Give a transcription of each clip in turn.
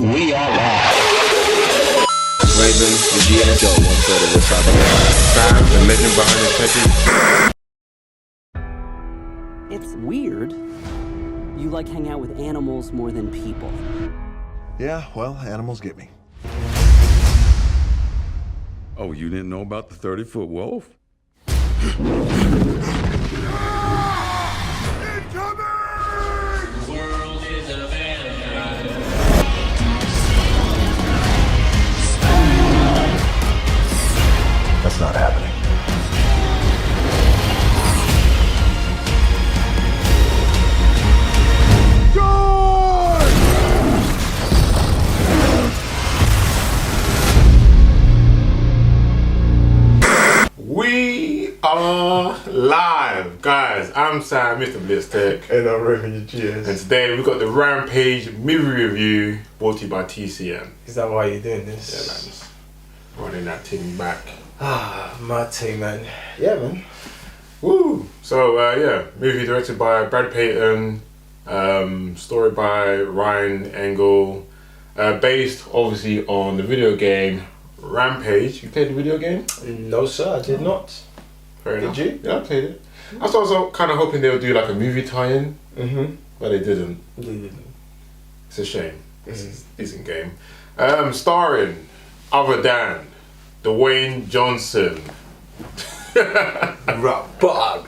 We are live. Raven, the GS, yo, 1/3 of what's happening. Sam, the legend behind the check-in. It's weird. You like hang out with animals more than people. Yeah, well, animals get me. Oh, you didn't know about the 30-foot wolf? That's not happening. We are live, guys. I'm Sam, Mr. Blitz Tech. And I'm Raven, cheers. And today we've got the Rampage movie review brought to you by TCM. Is that why you're doing this? Yeah, man. Just running that team back. Ah, my team, man. Yeah, man. Woo! So, yeah, movie directed by Brad Payton, story by Ryan Engel, based obviously on the video game Rampage. You played the video game? No, sir, I did not. Fair enough. Did you? Yeah, I played it. I was also kind of hoping they would do like a movie tie-in, but they didn't. It's a shame. It's a decent game. Starring, other than Dwayne Johnson. Bug.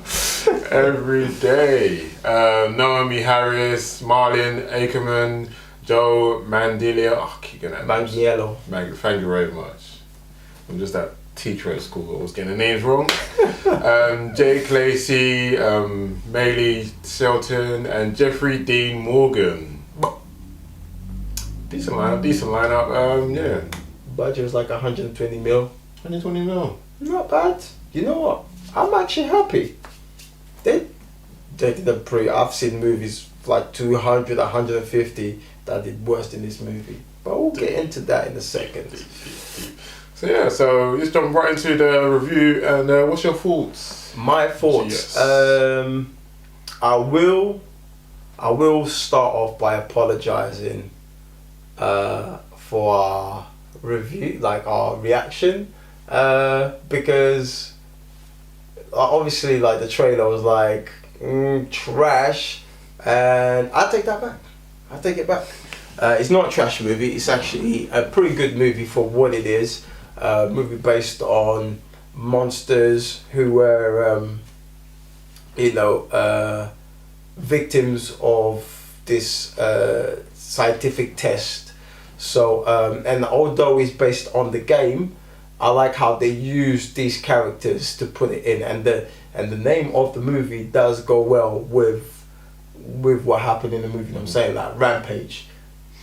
Every day. Naomie Harris, Marlon Ackerman, Joe Mandilia. Oh, I keep getting that. Mangiello. Thank you very much. I'm just that teacher at school. I was getting the names wrong. Jake Lacey, Maylee Shelton, and Jeffrey Dean Morgan. Decent lineup. Yeah. Budget was like 120 mil. 120 mil. Not bad. You know what? I'm actually happy. They did a I've seen movies like 200, 150 that did worse than this movie. But we'll get into that in a second. So yeah, so let's jump right into the review. And what's your thoughts? My thoughts. Yes. I will start off by apologizing for our review, like our reaction, because obviously like the trailer was like trash, and I take that back. I take it back. It's not a trash movie. It's actually a pretty good movie for what it is. Movie based on monsters who were, victims of this scientific test. So, and although it's based on the game, I like how they use these characters to put it in, and the name of the movie does go well with what happened in the movie. You know what I'm saying, like Rampage.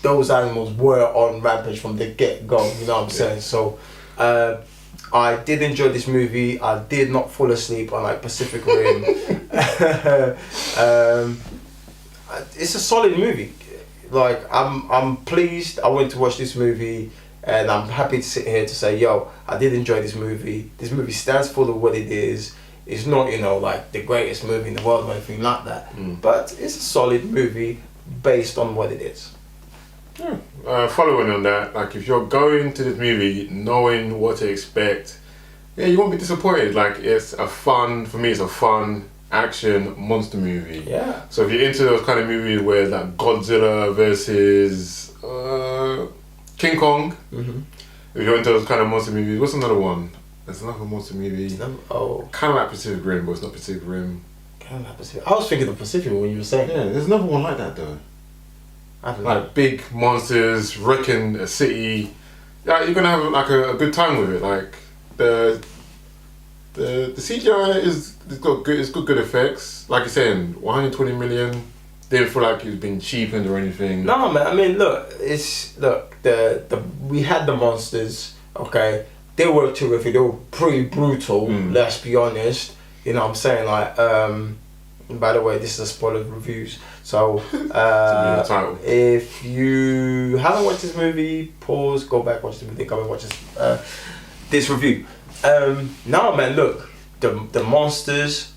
Those animals were on Rampage from the get-go, you know what I'm saying? So, I did enjoy this movie. I did not fall asleep on like Pacific Rim. It's a solid movie. Like, I'm pleased I went to watch this movie, and I'm happy to sit here to say, yo, I did enjoy this movie. This movie stands for what it is. It's not, like the greatest movie in the world or anything like that, but it's a solid movie based on what it is. Yeah. Following on that, like if you're going to this movie knowing what to expect, yeah, you won't be disappointed. Like it's a fun action monster movie. Yeah. So if you're into those kind of movies where it's like Godzilla versus King Kong, if you're into those kind of monster movies, what's another one? There's another monster movie. Kind of like Pacific Rim, but it's not Pacific Rim. Kind of like Pacific. I was thinking of Pacific when you were saying. Yeah, there's another one like that though. Like big monsters wrecking a city. Yeah, you're gonna have like a good time with it. Like the CGI it's got good effects. Like you're saying, 120 million. Didn't feel like it's been cheapened or anything. No, man. I mean, look. We had the monsters. Okay, they were terrific. They were pretty brutal. Let's be honest. You know what I'm saying? Like, by the way, this is a spoiler reviews. So, if you haven't watched this movie, pause, go back, watch the movie, come and watch this review. No, man, look, the monsters,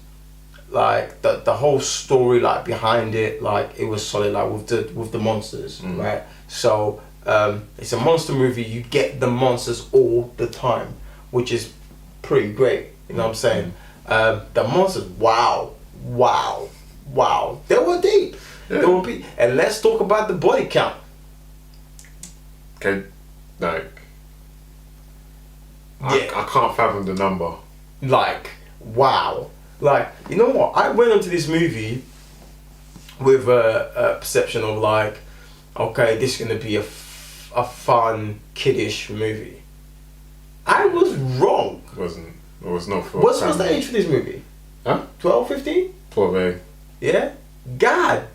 like the whole story, like behind it, like it was solid, like with the monsters, right? So, It's a monster movie. You get the monsters all the time, which is pretty great. You know what I'm saying? The monsters, wow. They were deep. Yeah. They were deep. And let's talk about the body count. Okay, like, Yeah. I can't fathom the number. Like, wow. Like, you know what? I went into this movie with a perception of like, okay, this is gonna be a fun, kiddish movie. I was wrong. It wasn't. It was not for. What's the age for this movie? Huh? 12, 15? 12A. Yeah? God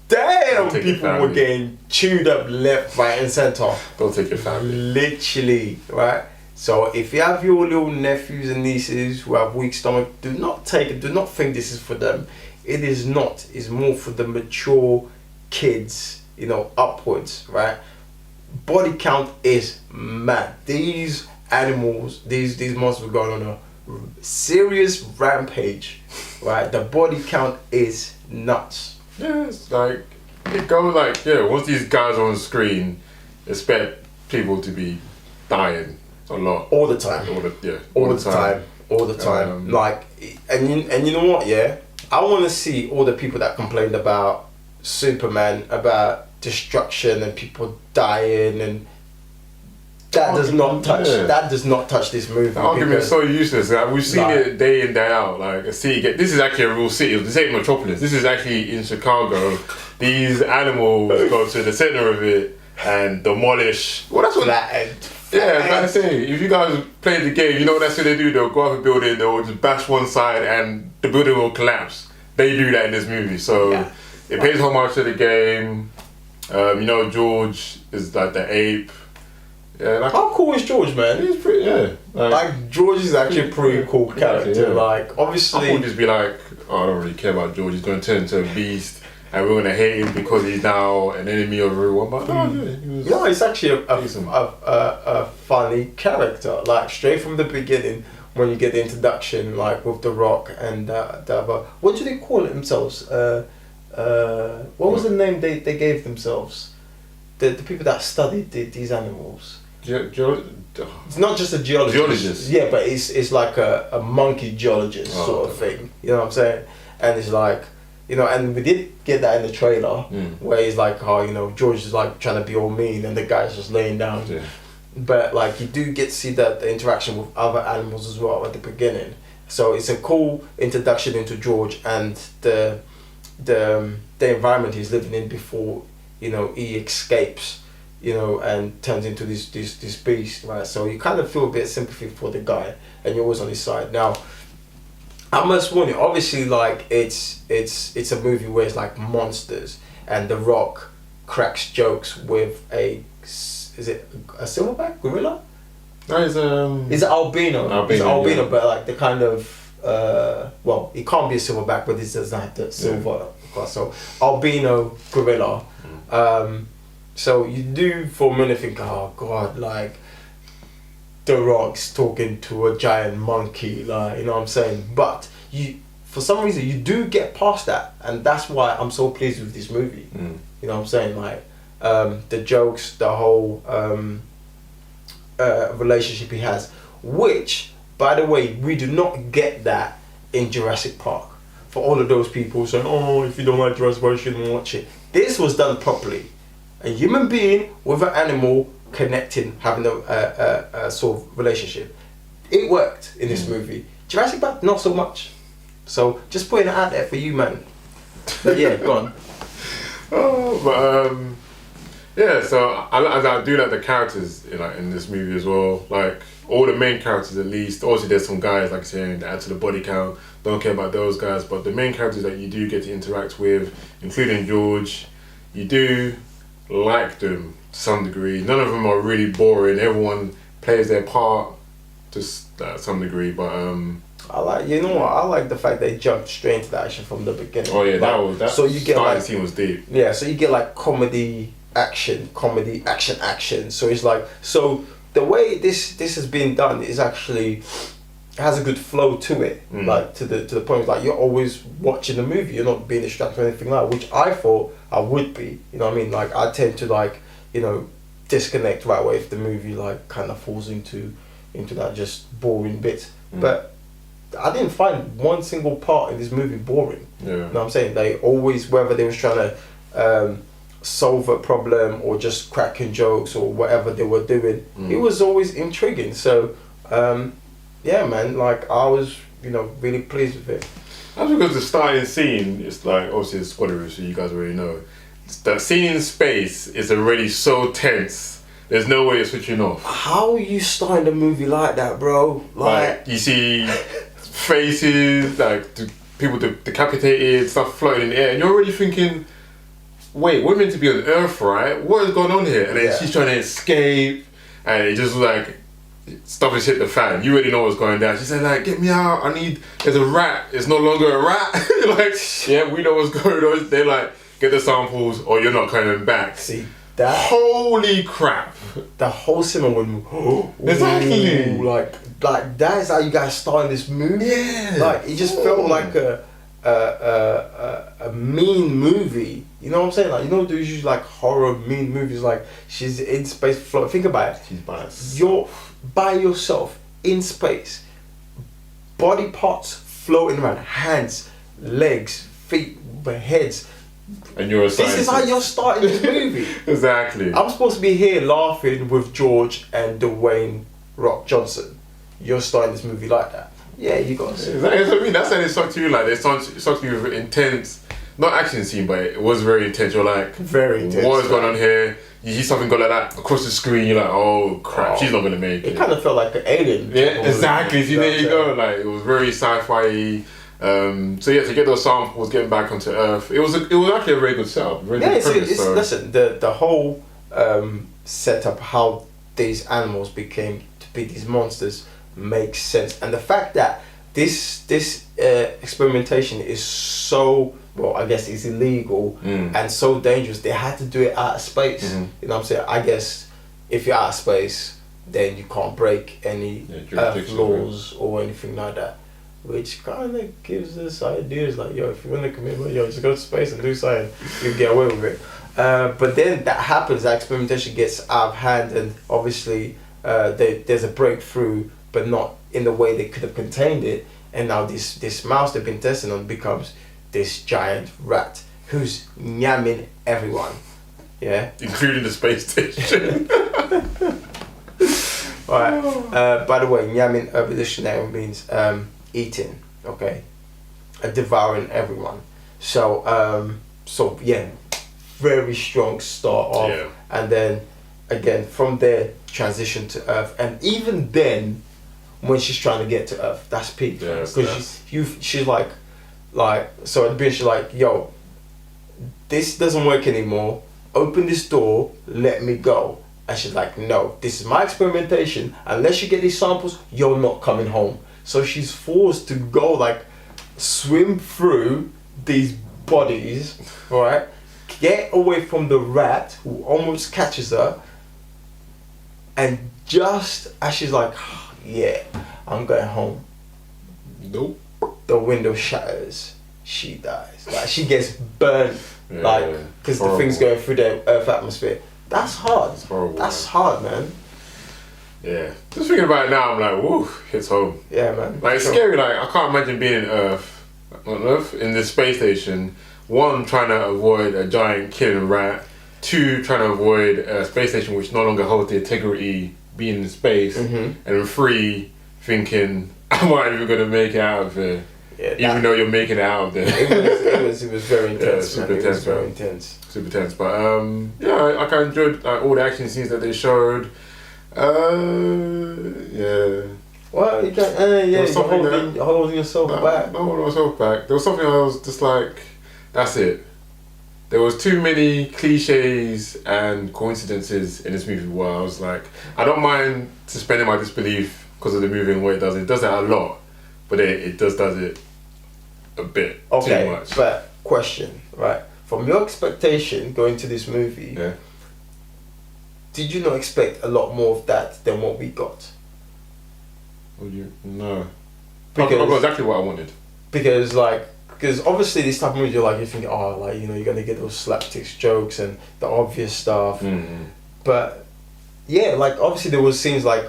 damn, Take your people were family. getting chewed up left, right, and center. Don't take your family. Literally, right? So if you have your little nephews and nieces who have weak stomach, do not take it. Do not think this is for them. It is not. It's more for the mature kids, you know, upwards, right? Body count is mad. These animals, these monsters were going on a serious rampage, right? The body count is nuts. Yeah, it's like it goes like, yeah. Once these guys are on screen, expect people to be dying a lot. All the time. All the time. Like, and you know what? Yeah, I want to see all the people that complained about Superman, about destruction and people dying, and that does not touch. Yeah. That does not touch this movie. The argument is so useless. Like, we've seen Like- it day in, day out. Like a city. This is actually a real city. This ain't Metropolis. This is actually in Chicago. These animals go to the center of it and demolish. Well, that's what. Flattened. Yeah, like I say, if you guys play the game, you know that's what they do. They'll go up a building, they'll just bash one side, and the building will collapse. They do that in this movie, so Yeah. it pays homage to the game. You know, George is like the ape. Yeah, like How cool is George, man? he's pretty. Yeah, Like George is actually a pretty cool character. Yeah. Like I obviously, would just be like, oh, I don't really care about George. He's going to turn into a beast, and we're going to hate him because he's now an enemy of everyone. But no, yeah, he was. no, it's actually Decent. a funny character. Like straight from the beginning, when you get the introduction, like with The Rock and the other, what do they call it themselves? What was the name they gave themselves? The people that studied these animals. It's not just a geologist. Geologist. Yeah, but it's like a monkey geologist sort of thing. You know what I'm saying? And it's like, you know, and we did get that in the trailer where he's like, oh, you know, George is like trying to be all mean and the guy's just laying down. Yeah. But like you do get to see the interaction with other animals as well at the beginning. So it's a cool introduction into George and the environment he's living in before, you know, he escapes, you know, and turns into this beast, right? So you kind of feel a bit of sympathy for the guy, and you're always on his side. Now, I must warn you, obviously, like it's a movie where it's like monsters, and The Rock cracks jokes with is it a silverback gorilla? No, he's It's an albino. It's an albino, yeah. but like the kind of well, it can't be a silverback, but it doesn't have the silver. So albino gorilla. So you do for a minute think, oh god, like The Rock's talking to a giant monkey, like, you know what I'm saying? But you, for some reason, you do get past that, and that's why I'm so pleased with this movie. You know what I'm saying? Like the jokes, the whole relationship he has, which, by the way, we do not get that in Jurassic Park. For all of those people saying, oh, if you don't like Jurassic Park, you shouldn't watch it. This was done properly. A human being with an animal connecting, having a sort of relationship. It worked in this movie. Jurassic Park, not so much. So just putting it out there for you, man. But yeah, go on. Oh, but yeah. So I do like the characters in this movie as well. Like all the main characters, at least. Obviously, there's some guys like saying that add to the body count. Don't care about those guys, but the main characters that you do get to interact with, including George, you do like them to some degree. None of them are really boring. Everyone plays their part to some degree, but I like, you know what? I like the fact they jumped straight into the action from the beginning. oh yeah, Like, that so you get starting like, scene was deep. yeah, so you get like comedy, action. So it's like, so the way this has been done is actually has a good flow to it, like to the point like you're always watching the movie, you're not being distracted or anything like that, which I thought I would be. You know what I mean? Like I tend to like, you know, disconnect right away if the movie like kind of falls into that just boring bit. But I didn't find one single part in this movie boring. Yeah. You know what I'm saying? They always, whether they was trying to solve a problem or just cracking jokes or whatever they were doing, it was always intriguing. So yeah, man, like I was, you know, really pleased with it. That's because the starting scene is like, obviously it's spoilery, so you guys already know. That scene in space is already so tense. There's no way you're switching off. How are you starting a movie like that, bro? Like you see faces, like people decapitated, stuff floating in the air, and you're already thinking, wait, we're meant to be on Earth, right? What is going on here? And then she's trying to escape, and it just like stuff has hit the fan. You already know what's going down. She said, like, get me out. There's a rat. It's no longer a rat. You're like, yeah, we know what's going on. They're like, get the samples or you're not coming back. See, that... Holy crap. The whole cinema went, oh, exactly. Like that is how you guys started this movie? Yeah. Like, it just felt like a mean movie. You know what I'm saying? Like, you know, there's usually like horror mean movies, like she's in space floating. Think about it. She's by herself. You're by yourself in space. Body parts floating around. Hands, legs, feet, heads. And you're a scientist. This is how you're starting this movie. Exactly. I'm supposed to be here laughing with George and Dwayne Johnson. You're starting this movie like that. Yeah, you got to see. Exactly. That's what I mean. That's how they stuck to you. Like, they stuck to you with intense, not action scene, but it was very intense. You're like, very intense. What is going on here? You see something go like that across the screen. You're like, oh crap, she's not gonna make it. It kind of felt like an alien. Yeah, exactly. See, there you go. Like, it was very sci-fi. So yeah, to get those samples, getting back onto Earth, it was actually a very good setup. Very good premise, so. Listen, the whole setup, how these animals became to be these monsters, makes sense, and the fact that this experimentation is so, well, I guess it's illegal and so dangerous, they had to do it out of space. You know what I'm saying? I guess if you're out of space, then you can't break any Earth laws or anything like that. Which kind of gives us ideas like, yo, if you want to commit, yo, just go to space and do something, you get away with it. But then that happens, that experimentation gets out of hand, and obviously there's a breakthrough, but not in the way they could have contained it. And now this mouse they've been testing on becomes this giant rat who's nyamming everyone. Yeah? Including the space station. Alright, by the way, nyamming evolutionary means eating, okay? Devouring everyone. So yeah, very strong start off. Yeah. And then again from there transition to Earth, and even then when she's trying to get to Earth, that's peak. Because she's like so at the beginning she's like, yo, this doesn't work anymore, open this door, let me go. And she's like, no, this is my experimentation, unless you get these samples, you're not coming home. So she's forced to go, like, swim through these bodies, right? Get away from the rat who almost catches her, and just as she's like, yeah, I'm going home. Nope. The window shatters. She dies. Like, she gets burnt, like, because the thing's going through the Earth atmosphere. That's hard. It's horrible. That's hard, man. Yeah. Just thinking about it now, I'm like, woo, hits home. Yeah, man. Like, it's scary. Like, I can't imagine being on Earth, in this space station. One, trying to avoid a giant killing rat. Two, trying to avoid a space station which no longer holds the integrity, being in space. And then three, thinking, am I even going to make it out of here? Yeah, even though you're making it out of there. it was very intense. Yeah, super man. tense, It was very intense. Super tense. But yeah, I kind of enjoyed all the action scenes that they showed. Yeah. Well, you can't, you're holding yourself back. Not holding myself back. There was something I was just like, that's it. There was too many cliches and coincidences in this movie where I was like, I don't mind suspending my disbelief because of the movie and what it does. It does that a lot, but it does it a bit too much. But question, right? From your expectation going to this movie, did you not expect a lot more of that than what we got? No. Because I got exactly what I wanted. Because obviously this type of movie, you're thinking, oh, like, you know, you're gonna get those slapstick jokes and the obvious stuff. But yeah, like obviously there was scenes like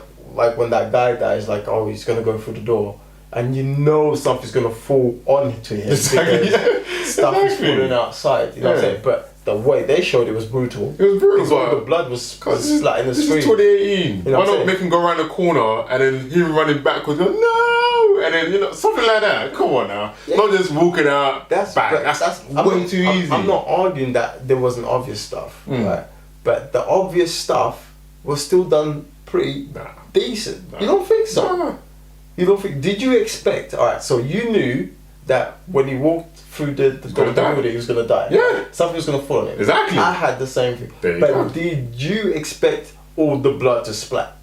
when that guy dies, like, oh, he's gonna go through the door, and you know something's gonna fall onto him Exactly, because stuff is falling outside. You know what I'm saying? But the way they showed it was brutal. It was brutal, Because all but the blood was splatting the this screen. is 2018. You know Why what I'm not make him go around the corner and then him running backwards, go no, and then something like that. Come on now, not just walking out. That's way too easy. I'm not arguing that there wasn't obvious stuff, right? But the obvious stuff was still done pretty decent. You don't think so? Nah. You don't think? Did you expect? All right, so you knew that when he walked through the door, he was gonna die. Yeah, something was gonna fall on him. Exactly. I had the same thing. There you but go. did you expect all the blood to splat,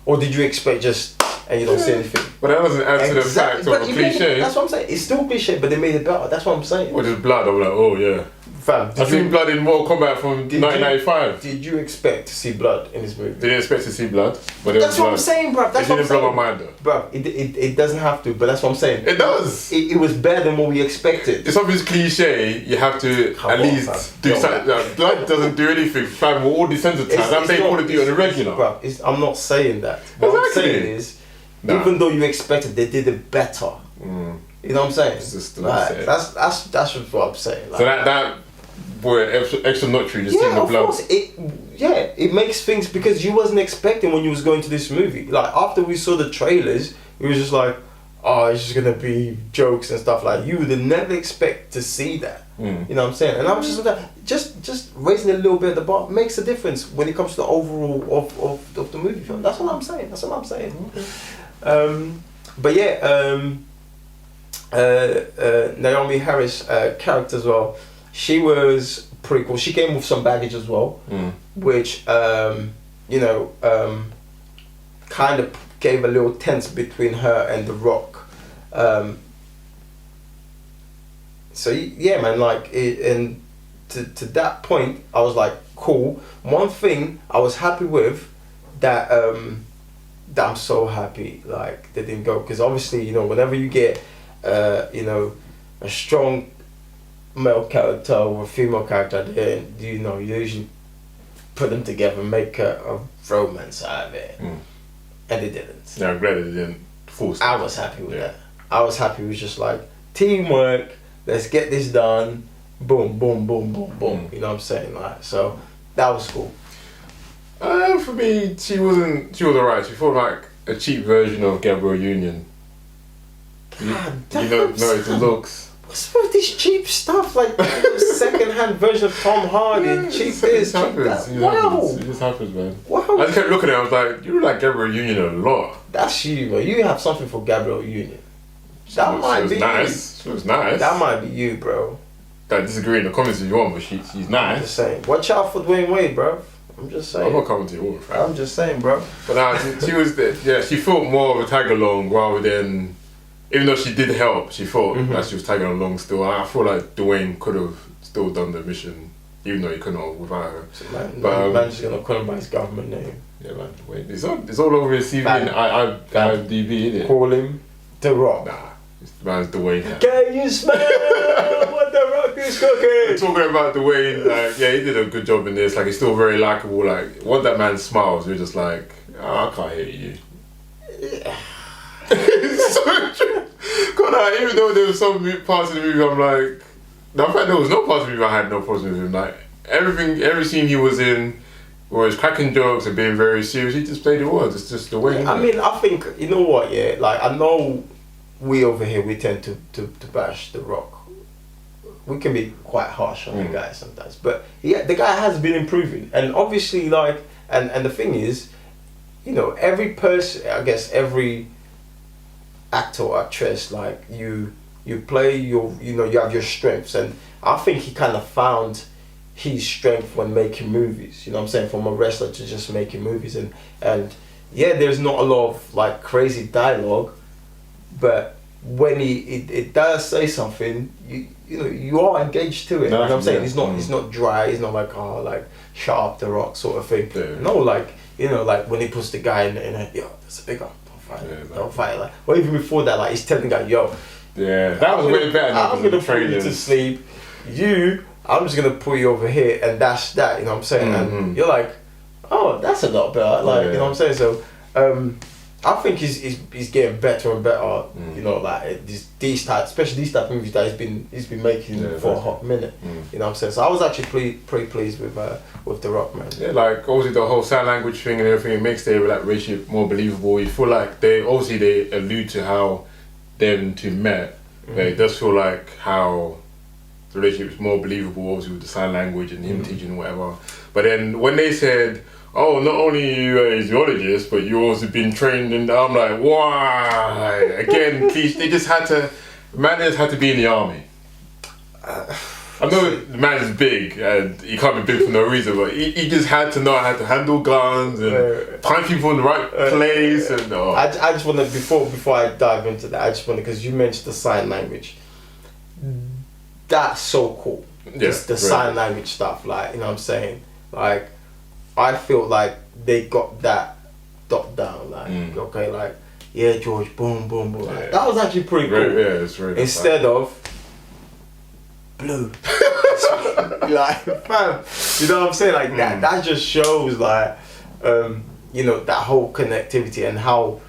or did you expect just and you don't see anything? But that doesn't add to the fact of a cliche. That's what I'm saying. It's still cliche, but they made it better. That's what I'm saying. Or just blood. I'm like, oh yeah. Fam, I've seen blood in Mortal Kombat from 1995. Did you expect to see blood in this movie? Didn't expect to see blood, but there That's was what blood. I'm saying, bro. That's it what I'm didn't blow saying. my mind though. Bro, it doesn't have to, but that's what I'm saying. It does. It was better than what we expected. If something's cliche, you have to Come at on, least fam. do Yo, something. Blood doesn't do anything. Fam, we're all desensitized. I'm saying Call of Duty on the regular. Bro, I'm not saying that. What I'm Exactly. saying is, even though you expected, they did it better. You know what I'm saying? It's just Like, that's just what I'm saying. Like, So that boy, extra notary just seeing yeah, the of blood. course. It makes things because you wasn't expecting when you was going to this movie. Like after we saw the trailers, it was just like, oh, it's just gonna be jokes and stuff like. You would never expect to see that. You know what I'm saying? And I'm just raising a little bit at the bar makes a difference when it comes to the overall of the movie film. That's what I'm saying. But yeah, Naomie Harris character as well. She was pretty cool. She came with some baggage as well, which kind of gave a little tense between her and The Rock. So yeah, man, like, and to that point, I was like, cool. One thing I was happy with that I'm so happy like they didn't go, because obviously whenever you get a strong male character or a female character, then you usually put them together and make a romance out of it, and they didn't. Yeah, I'm glad they didn't force it. I was happy with that. I was happy with just like teamwork. Let's get this done. Boom, boom, boom, boom, boom. You know what I'm saying? Like, so that was cool. For me, she was alright. She felt like a cheap version of Gabrielle Union. God You know the looks. What's with this cheap stuff? Like second-hand version of Tom Hardy, cheap this, cheap that. Wow. It just happens, man. Wow. I just kept looking at it, I was like, you look like Gabrielle Union a lot. That's you, bro. You have something for Gabrielle Union. That might be nice. She was nice. you. That might be you, bro. I disagree in the comments if you want, but she's I'm just nice. saying. Watch out for Dwayne Wade, bro. I'm just saying. I'm not coming to you all, fam. I'm just saying, bro. But nah, she was there. Yeah, she felt more of a tag along rather than, even though she did help, she felt like she was tagging along still. I feel like Dwayne could have still done the mission, even though he couldn't have without her. So man, But, man's just gonna call him by his government name. Yeah, man, Dwayne. It's all over his CV and IMDb, innit? Call him The Rock. Nah, this man's Dwayne. Can you smell what The Rock is cooking? Talking about Dwayne, like, yeah, he did a good job in this. Like, he's still very likable. Like, once that man smiles, you're just like, oh, I can't hear you. It's so true. God, even though there was some parts of the movie, I'm like, in fact, there was no parts of the movie I had no problem with him. Like, every scene he was in, where he's cracking jokes and being very serious, he just played it well. It's just the way. I mean, I think, you know what, yeah, like, I know we over here, we tend to bash The Rock. We can be quite harsh on the guy sometimes, but yeah, the guy has been improving, and obviously, like, and the thing is, every person, I guess, every actor or actress, like, you play your, you have your strengths, and I think he kind of found his strength when making movies. You know what I'm saying? From a wrestler to just making movies, and yeah, there's not a lot of like crazy dialogue, but when it does say something, you are engaged to it. You know what I'm saying? It's not dry. It's not like shut up The Rock sort of thing. Yeah. No, like like when he puts the guy in a that's a big one. Don't fight. Like, or even before that, like he's telling the guy, yo. Yeah, that was way better. I'm gonna put you to sleep. I'm just gonna put you over here, and that's that. You know what I'm saying? And you're like, oh, that's a lot better. Like, Yeah. you know what I'm saying? So, I think he's getting better and better. You know, like these type, especially these type of movies that he's been making for a hot minute. You know what I'm saying? So I was actually pretty pleased with The Rock, man. Yeah, like obviously the whole sign language thing and everything, it makes their like relationship more believable. You feel like they allude to how them two met, but it does feel like how the relationship is more believable, obviously with the sign language and him teaching whatever. But then when they said, oh, not only are you a zoologist, but you've also been trained in, I'm like, why? Again, they just had to, man just had to be in the army. I know the man is big and he can't be big for no reason, but he just had to know how to handle guns and find people in the right place. And I just want to, before I dive into that, I just want to, because you mentioned the sign language. That's so cool. Yeah, The sign language stuff, like, you know what I'm saying? Like, I feel like they got that dot down, like, okay, like, yeah, George, boom, boom, boom. Like, that was actually pretty cool. Yeah, it's really Instead of blue. Like, fam, you know what I'm saying? Like, that just shows, like, you know, that whole connectivity and how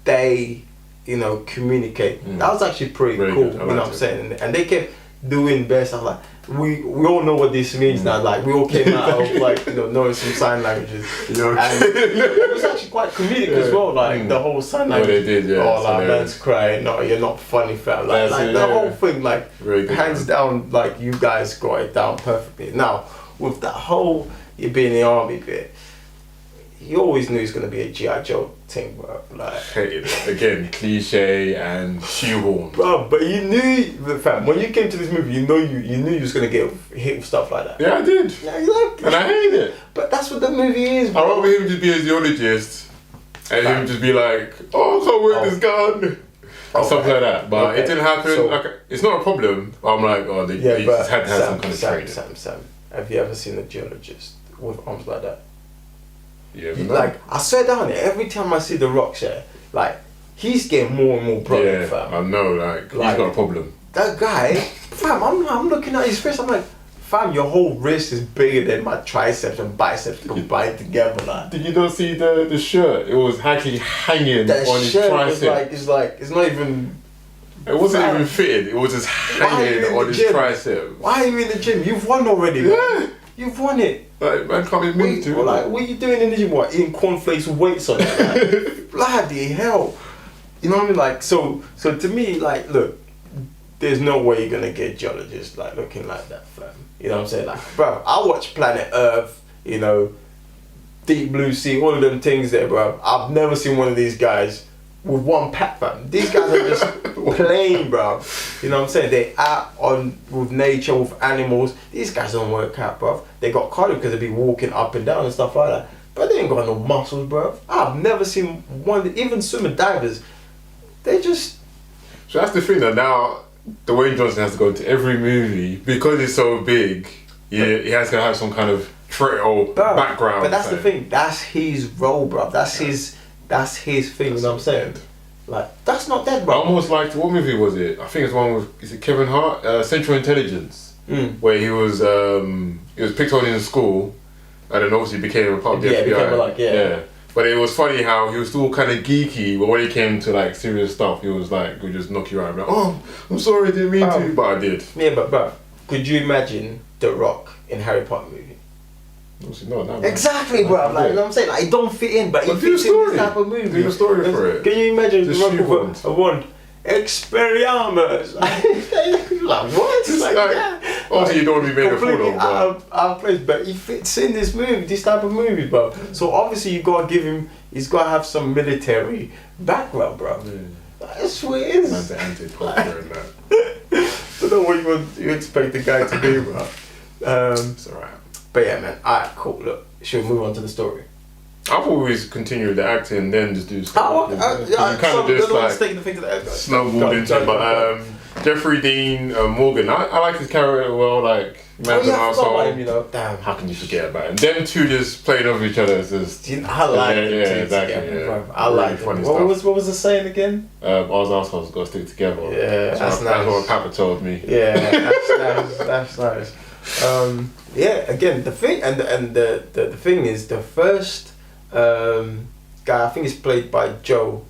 they, you know, communicate. That was actually pretty Very cool, good. you know what I'm saying? And they kept doing best stuff, like, we all know what this means now. Like, we all came out of, like, you know, knowing some sign languages. And it was actually quite comedic as well, like the whole sign language. they did, yeah. Oh, like, man's crying. No, you're not funny, fam. Like, the whole thing, like, Very good, hands down, like, you guys got it down perfectly. Now, with that whole you being in the army bit, you always knew it's gonna be a G.I. Joe thing, bro. Like, hated it. Again, cliche and shoehorn. bro, but you knew, fam, when you came to this movie, you knew you was gonna get hit with stuff like that. Yeah, I did. Yeah, you like, And I hated it. but that's what the movie is, I bro. rather him just be a zoologist and him just be like, oh, I can't wear this gun. And stuff like that. But it didn't happen. So- like, it's not a problem. I'm like, oh, they just had to have some kind of training. Sam, have you ever seen a geologist with arms like that? Yeah, Like, I swear down, every time I see The Rock, like, he's getting more and more broken, fam. I know, like, he's got a problem. That guy, fam, I'm looking at his face, I'm like, fam, your whole wrist is bigger than my triceps and biceps combined together, like. Did you not see the shirt? It was actually hanging That on his shirt tricep. is like, it's not even. It wasn't Fam. even fitted. It was just Why are hanging you in on the his gym? tricep. Why are you in the gym? You've won already, man. Yeah. You've won it. Like, man can't be moved to. Like, what are you doing in the gym? What, eating cornflakes with weights on it? Like, bloody hell. You know what I mean? Like, so to me, like, look, there's no way you're gonna get a geologist like looking like that, fam. You know what I'm saying? Like, bro, I watch Planet Earth, you know, Deep Blue Sea, all of them things there, bro. I've never seen one of these guys with one pack, fam. These guys are just playing, bro. You know what I'm saying? They out on with nature, with animals. These guys don't work out, bro. They got cardio because they be walking up and down and stuff like that. But they ain't got no muscles, bro. I've never seen one, even swimmer divers. They just. So that's the thing that now Dwayne Johnson has to go into every movie because he's so big. Yeah, he has to have some kind of trait or background. But that's the thing. That's his role, bro. That's his thing. You know what I'm saying? Like, that's not dead, I bro. almost liked, what movie was it? I think it's one with, is it Kevin Hart? Central Intelligence, where he was picked on in school, and then obviously became a part of the FBI. Yeah. But it was funny how he was still kind of geeky, but when it came to like serious stuff, he was like, he would just knock you out. Like, oh, I'm sorry, I didn't mean to, but I did. Yeah, but bro, could you imagine The Rock in Harry Potter movie? Obviously not, no, man. Exactly, bro. Like, you know what I'm saying? Like, it don't fit in, but it fits in this type of movie. Do a story for it. Can you imagine Just The Rock with a wand? Experimentation. Like, what? It's Like, like, yeah. obviously you don't want to be made a fool Completely of, out of place, but he fits in this movie, this type of movie, bro. So obviously you gotta give him, he's gotta have some military background, bro. That's what it is. Man's an anti-culture and that. Don't know what you expect the guy to do, bro. It's alright. But yeah, man. Alright, cool. Look, should we move on to the story? I've always continued the acting and then just do stuff. Oh, you kind of just like taking the thing to the snowballed into it. But Jeffrey Dean Morgan, I like his character well. Like, man's an arsehole. You know, damn. How can you forget about him? Them two just playing over each other is just. I like it. Exactly. Bro. I like funny it. stuff. What was the saying again? Us arseholes got to stick together. Yeah, that's nice. That's what Papa told me. Yeah, that's nice. Yeah, again, the thing, and the thing is, the first guy, I think is played by Joe.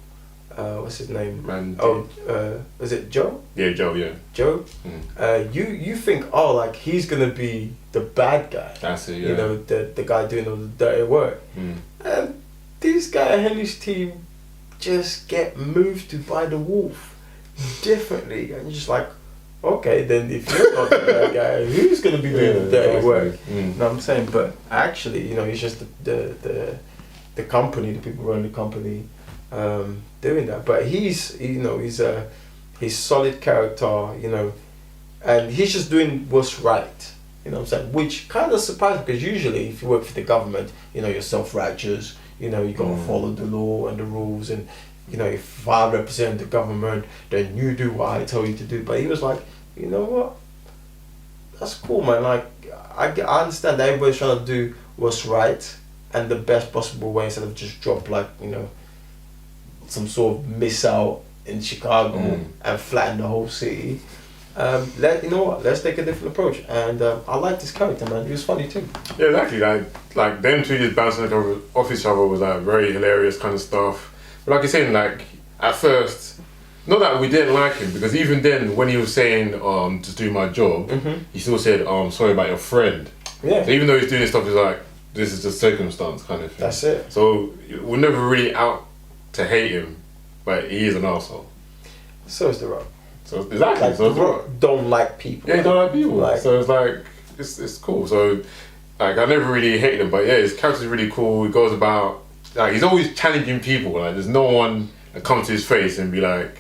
What's his name? Was it Joe? Yeah, Joe. Yeah. Joe. You think, oh, like he's gonna be the bad guy. That's it. Yeah. You know, the guy doing all the dirty work. And this guy and his team just get moved to by the wolf differently, and you're just like, okay, then if you're not the bad guy, who's gonna be doing the dirty work? You know what I'm saying? But actually, you know, it's just the company, the people running the company, doing that. But he's solid character, you know, and he's just doing what's right. You know what I'm saying? Which kind of surprised me, because usually if you work for the government, you know, you're self-righteous, you know, you gotta follow the law and the rules, and you know, if I represent the government, then you do what I tell you to do. But he was like, you know what? That's cool, man. Like, I understand that everybody's trying to do what's right and the best possible way, instead of just drop, like, you know, some sort of missile in Chicago and flatten the whole city. You know what? Let's take a different approach. And I like this character, man. He was funny too. Yeah, exactly. Like them two just bouncing off each other was like very hilarious kind of stuff. But like you're saying, like at first, not that we didn't like him, because even then when he was saying just do my job, he still said sorry about your friend. Yeah. So even though he's doing this stuff, he's like, this is just circumstance kind of thing. That's it. So we're never really out to hate him, but he is an arsehole. So is The Rock. So exactly. Like, so The Rock don't like people. Yeah, he don't like people. Like, so it's like it's cool. So like I never really hated him, but yeah, his character's really cool. He goes about, like, he's always challenging people. Like, there's no one that comes to his face and be like,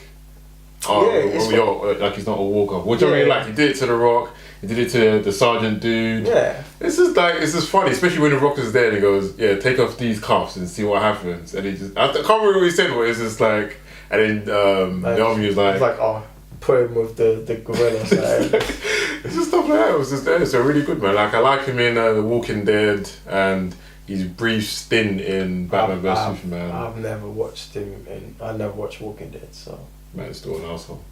like he's not a walker. Which I really like. He did it to The Rock. He did it to the sergeant dude. Yeah. It's just funny, especially when The Rock is there and he goes, yeah, take off these cuffs and see what happens. And he just, I can't remember what he said, but it's just like, and then Naomie was like, oh, put him with the gorilla side. It's just stuff like that. It was just there. So really good, man. Like, I like him in The Walking Dead and his brief stint in Batman vs Superman. I've never watched him, and I never watched Walking Dead, so. Man, it's still an asshole.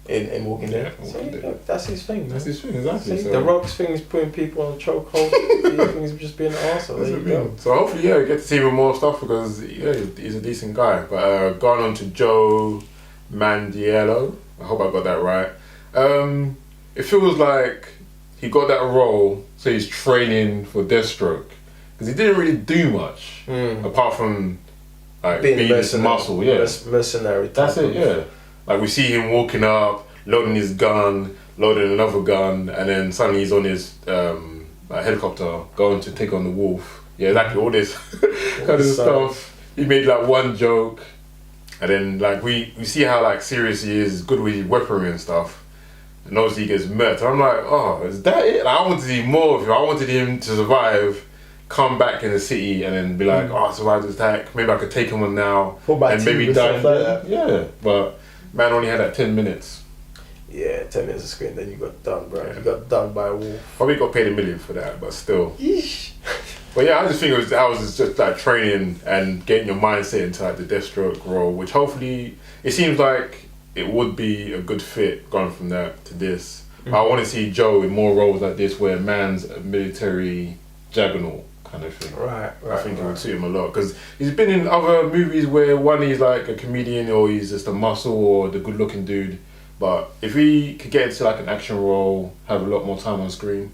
In Walking Dead? Yeah, Walking Dead. That's his thing, man. That's his thing, exactly. See, The Rock's thing is putting people on a chokehold. His thing is just being an arsehole. There you go. So hopefully, yeah, we get to see even more stuff, because yeah, he's a decent guy. But going on to Joe Manganiello, I hope I got that right. It feels like he got that role, so he's training for Deathstroke, because he didn't really do much apart from like being this muscle, mercenary. That's it, yeah. Like we see him walking up, loading his gun, loading another gun, and then suddenly he's on his helicopter going to take on the wolf. Yeah, exactly, all this kind of stuff. He made like one joke, and then like we see how like serious he is, good with his weaponry and stuff. And obviously he gets murked. I'm like, oh, is that it? Like, I wanted to see more of him. I wanted him to survive, come back in the city, and then be like, oh, I survived this attack. Maybe I could take him on now, and maybe die. Yeah, but man only had like 10 minutes. Yeah, 10 minutes of screen, then you got done, bro. Yeah. You got done by a wolf. Probably got paid $1 million for that, but still. Yeesh. But yeah, I just think that was just like training and getting your mindset into like the Deathstroke role, which hopefully it seems like it would be a good fit going from that to this. Mm-hmm. I want to see Joe in more roles like this, where man's a military juggernaut kind of thing. Right. I think it would suit him a lot, because he's been in other movies where one he's like a comedian, or he's just a muscle, or the good-looking dude. But if he could get into like an action role, have a lot more time on screen,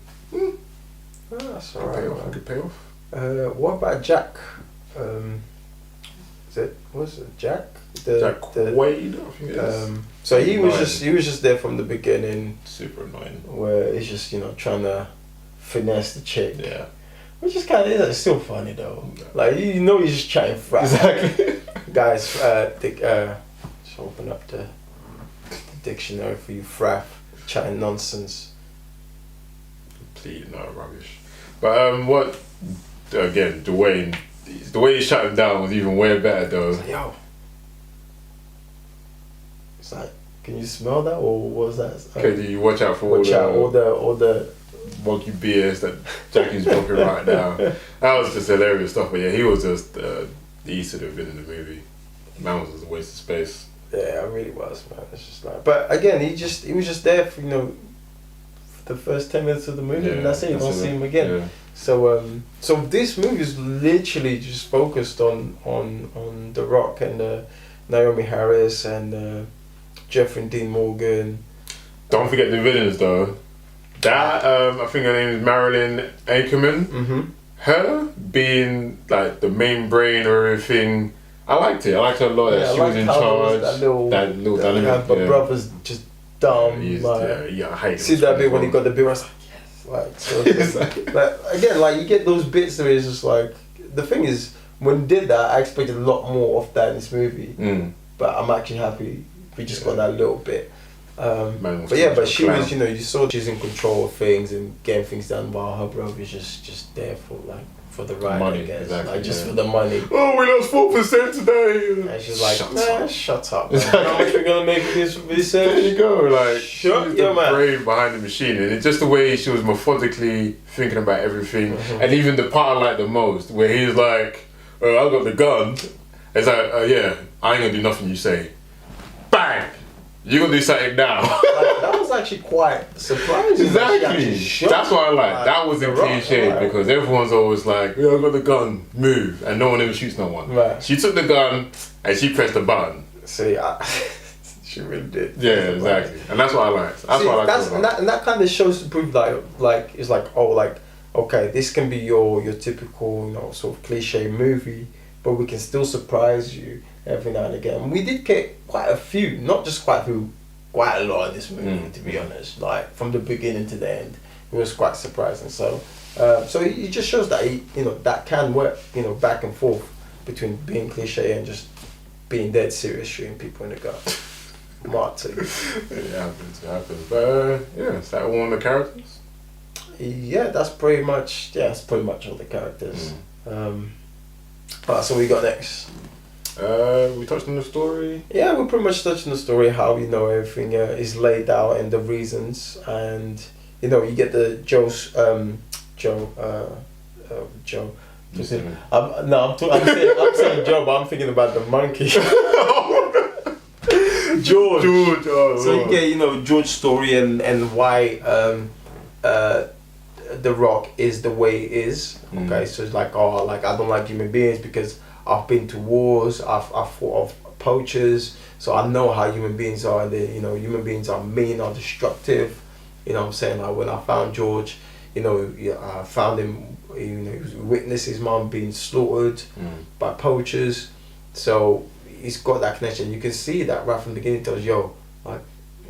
that's alright. Could pay off. What about Jack? Was it Jack? Jack Quaid, I think it is. So he was just there from the beginning. Super annoying. Where he's just, you know, trying to finesse the chick. Yeah. Which is kind of, it's still funny though. Yeah. Like, you know, he's just chatting crap. Exactly. Guys, just open up the dictionary for you, fraff, chatting nonsense. Complete rubbish. But what? Again, Dwayne. The way he shut him down was even way better though. It's like, yo. It's like, can you smell that, or what was that? Okay, do you watch out for all the monkey BS that Jackie's dropping right now? That was just hilarious stuff. But yeah, he was just he should have been in the movie. Man was just a waste of space. Yeah, it really was, man. It's just like, but again, he was just there for, you know, the first 10 minutes of the movie, and that's it. You don't see him again. Yeah. So this movie is literally just focused on The Rock and Naomie Harris and Jeffrey Dean Morgan. Don't forget the villains though. That I think her name is Marilyn Ackerman. Mm-hmm. Her being like the main brain or everything, I liked it. I liked her a lot. That she was in charge. That little dynamic. But brother's just dumb. I hate it. See that bit when he got the beer? I was like, yes. Like, so like again, like you get those bits where it's just like the thing is when we did that, I expected a lot more of that in this movie. But I'm actually happy we just got that little bit. But she was, you saw she's in control of things and getting things done while her brother was just there for the ride, money, I guess. exactly, like just for the money. Oh, we lost 4% today. And she's like, shut up. How much we gonna make this research? There you go. Like Shut she was your the mouth. brain behind the machine, and it's just the way she was methodically thinking about everything, and even the part I like the most, where he's like, "I got the gun." It's like, "Yeah, I ain't gonna do nothing you say." Bang. You're gonna do something now. That was actually quite surprising. Exactly. That's what I like. That was a cliche because everyone's always like, "Yeah, I got the gun, move," and no one ever shoots no one. Right. She took the gun and she pressed the button. See, she really did. Yeah, exactly. And that's what I liked. That's what I liked. And that kind of shows to prove like it's like okay, this can be your typical sort of cliche movie, but we can still surprise you every now and again. And we did get quite a few, not just quite a few, quite a lot of this movie, to be honest. Like from the beginning to the end, it was quite surprising. So, it just shows that that can work, back and forth between being cliche and just being dead serious, shooting people in the gut. Marty. It happens. But is that one of the characters? Yeah, that's pretty much all the characters. Alright, so we got next. We touched on the story. Yeah, we pretty much touched on the story, how everything is laid out and the reasons, and you get the Joe. I'm saying Joe, but I'm thinking about the monkey. George. So you get George's story and why The Rock is the way it is. Okay, so it's like I don't like human beings because I've been to wars, I've fought off poachers, so I know how human beings are, and human beings are mean or destructive. What I'm saying? Like when I found George, I found him, he witnessed his mom being slaughtered by poachers, so he's got that connection. You can see that right from the beginning. He tells I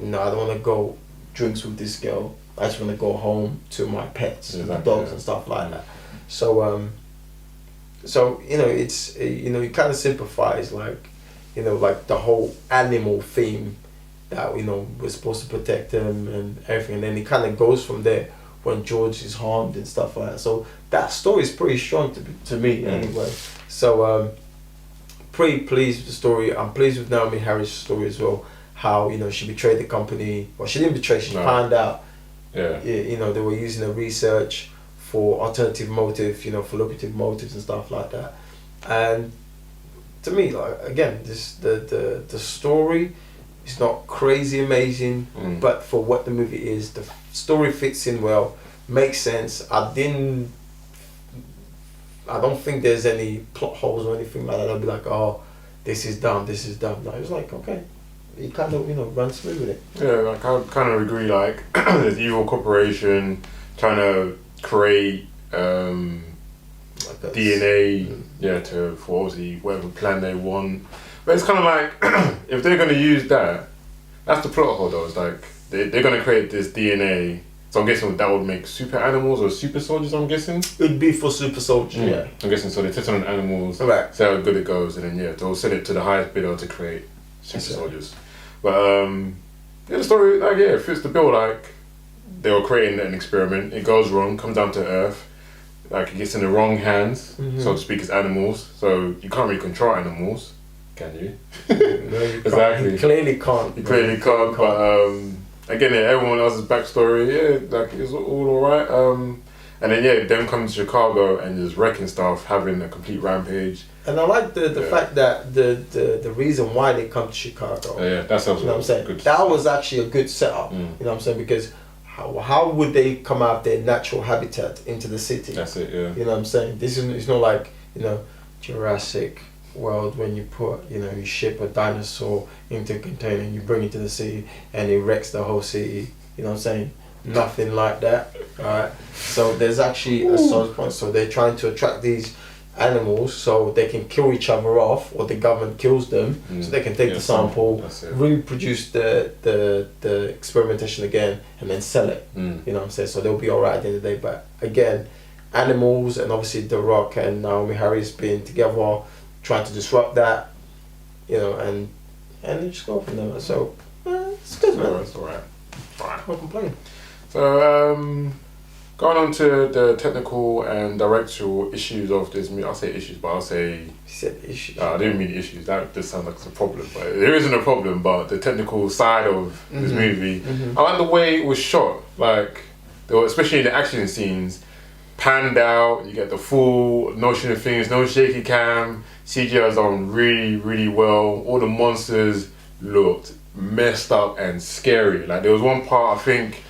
don't want to go drinks with this girl. I just want to go home to my pets, the dogs and stuff like that. So it's you kind of sympathize like the whole animal theme that we're supposed to protect them and everything, and then it kind of goes from there when George is harmed and stuff like that. So that story is pretty strong to me anyway. So pretty pleased with the story. I'm pleased with Naomie Harris' story as well. How she betrayed the company. Well, she didn't betray. She found out. Yeah. They were using her research for alternative motive, for lucrative motives and stuff like that. And to me, like again, the story is not crazy amazing, but for what the movie is, the story fits in well, makes sense. I don't think there's any plot holes or anything like that. I'll be like, oh, this is dumb. No, it was like, okay. He kind of runs through with it. Yeah, like I kind of agree. Like there's evil corporation trying to create DNA, for obviously whatever plan they want. But it's kind of like if they're going to use that, that's the plot hole though. It's like they're going to create this DNA. So I'm guessing that would make super animals or super soldiers. I'm guessing it'd be for super soldiers. Yeah, I'm guessing so. They test on animals, right? See how good it goes, and then they'll send it to the highest bidder to create super soldiers. But the story it fits the bill. Like they were creating an experiment. It goes wrong, comes down to Earth. Like it gets in the wrong hands, so to speak, as animals. So you can't really control animals, can you? No, you exactly. You clearly can't. You clearly can't. But again, everyone else's backstory, it's all alright. And then them coming to Chicago and just wrecking stuff, having a complete rampage. And I like the fact that the reason why they come to Chicago. That's also what I'm saying. good. That was actually a good setup. You know what I'm saying? Because how would they come out of their natural habitat into the city? That's it, yeah. You know what I'm saying? This isn't. It's not like, you know, Jurassic World when you put, you know, you ship a dinosaur into a container and you bring it to the city and it wrecks the whole city. You know what I'm saying? Nothing like that. Alright. So there's actually a source point. So they're trying to attract these animals so they can kill each other off, or the government kills them, so they can take the sample, reproduce the experimentation again, and then sell it. You know what I'm saying? So they'll be alright at the end of the day. But again, animals, and obviously The Rock and Naomie Harris being together, trying to disrupt that, you know, and they just go from there. So it's good, man. It's alright. I can't complain. So going on to the technical and directorial issues of this movie. I'll say issues, but I'll say... You said issues. I didn't mean issues. That just sounds like it's a problem. But there isn't a problem, but the technical side of this movie. I like the way it was shot. Like, there were, especially in the action scenes, panned out, you get the full notion of things, no shaky cam, CGI is done really, really well. All the monsters looked messed up and scary. Like, there was one part, I think,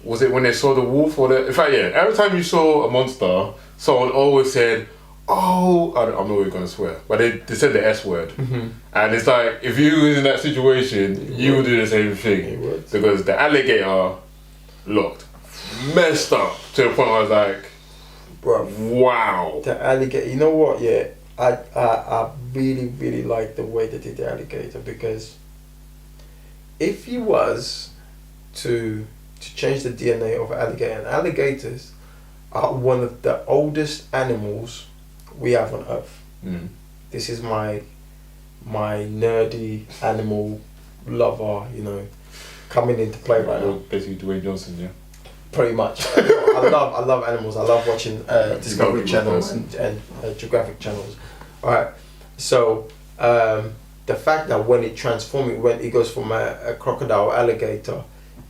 was it when they saw the wolf or the... In fact, yeah, every time you saw a monster, someone always said, oh, I'm not even going to swear, but they said the S word. And it's like, if you was in that situation, you would do the same thing. Because the alligator looked messed up to the point where I was like, bro, wow. The alligator, you know what, yeah, I really, really like the way they did the alligator, because if you was to change the DNA of an alligator, and alligators are one of the oldest animals we have on Earth. This is my nerdy animal lover, you know, coming into play right now. Basically Dwayne Johnson, yeah. Pretty much. I love animals. I love watching Discovery channels and Geographic channels. Alright, so the fact that when it transforms, when it goes from a crocodile alligator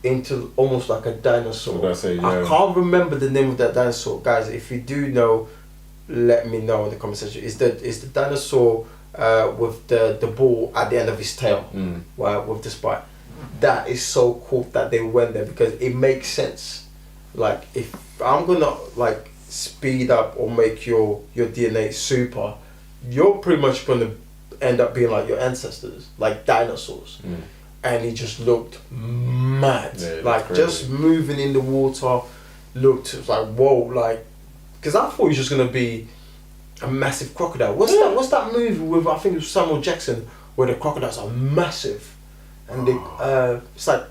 into almost like a dinosaur. I can't remember the name of that dinosaur, guys. If you do know, let me know in the comment section. It's the dinosaur with the ball at the end of his tail, right, with the spike. That is so cool that they went there, because it makes sense. Like, if I'm gonna like speed up or make your DNA super, you're pretty much gonna end up being like your ancestors, like dinosaurs. And he just looked mad. Yeah, like, just moving in the water, looked like, whoa, like, because I thought he was just gonna be a massive crocodile. What's that movie with, I think it was Samuel Jackson, where the crocodiles are massive, and they it's like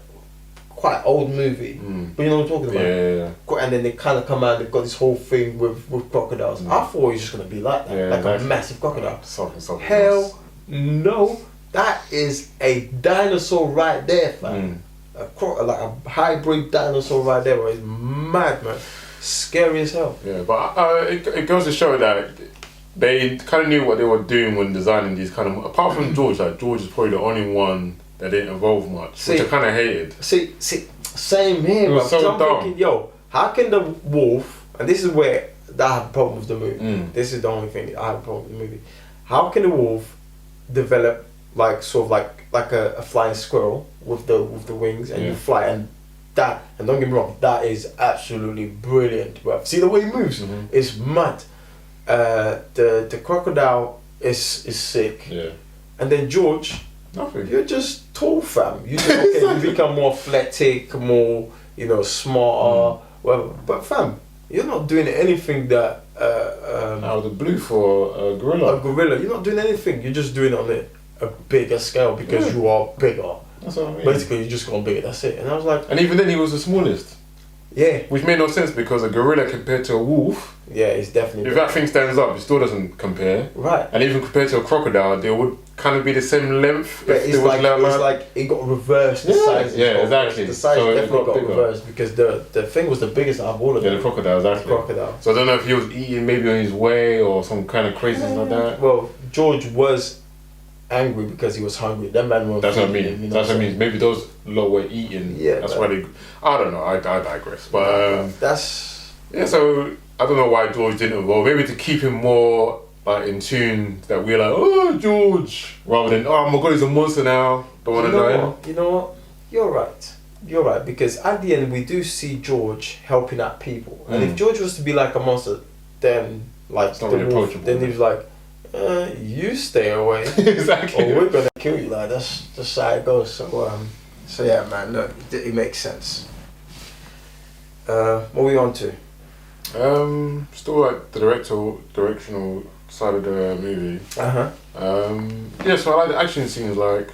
quite old movie, but you know what I'm talking about. And then they kind of come out. They've got this whole thing with crocodiles. I thought he was just gonna be like that, like a massive crocodile. Hell no. That is a dinosaur right there, fam. Like a hybrid dinosaur right there, it's mad, man. Scary as hell. Yeah, but it goes to show that they kind of knew what they were doing when designing these kind of... Apart from George, like, George is probably the only one that didn't evolve much, which I kind of hated. See, same here, bro. So I'm thinking, yo, how can the wolf... And this is where I have a problem with the movie. This is the only thing I have a problem with the movie. How can the wolf develop... like sort of like a flying squirrel with the wings, and you fly, and don't get me wrong, that is absolutely brilliant, bro. See the way he moves, it's mad. The crocodile is sick. And then George, nothing. You're just tall, fam. You you become more athletic, more, you know, smarter, whatever. But fam, you're not doing anything that out of the blue for a gorilla. A gorilla, you're not doing anything. You're just doing it on a bigger scale, because you are bigger. That's what I mean. Basically, you just gone bigger. That's it. And I was like, and even then, he was the smallest. Yeah. Which made no sense, because a gorilla compared to a wolf. Yeah, it's definitely. If that thing stands up, it still doesn't compare. Right. And even compared to a crocodile, they would kind of be the same length. But it's like it got reversed. The size. Yeah, exactly. The size definitely got reversed, because the thing was the biggest out of all of them. Yeah, the crocodile, exactly. The crocodile. So I don't know if he was eating maybe on his way or some kind of craziness like that. Well, George was angry because he was hungry. That man was. That's what I mean. You know, that's what I mean. Maybe those lot were eating. Yeah. That's why they. I don't know. I digress. But that's. Yeah. So I don't know why George didn't evolve. Maybe to keep him more like in tune. That we're like, oh, George, rather than, oh my god, he's a monster now. Don't want to know him. You know what? You're right. you're right, because at the end we do see George helping out people, and if George was to be like a monster, then like It's not the really wolf, approachable, then he was like, you stay away, Exactly. or we're gonna kill you. Like that's just how it goes. So yeah, man, look, it makes sense. What are we on to? Still like the directional side of the movie. Yeah, so I like the action scenes, like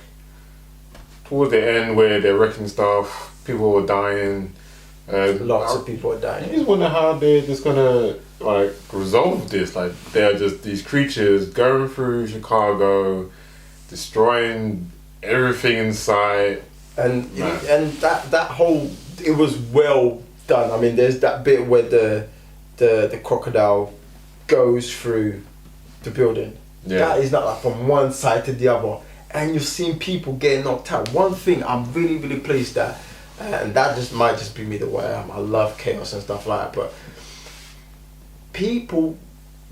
towards the end where they're wrecking stuff, people are dying. Lots of people are I dying. just wonder how they're just gonna like resolve this. Like they're just these creatures going through Chicago, destroying everything in sight. And that whole, it was well done. I mean, there's that bit where the crocodile goes through the building. Yeah. That is not like from one side to the other, and you've seen people getting knocked out. One thing I'm really, really pleased at, and that just might just be me the way I am. I love chaos and stuff like that, but people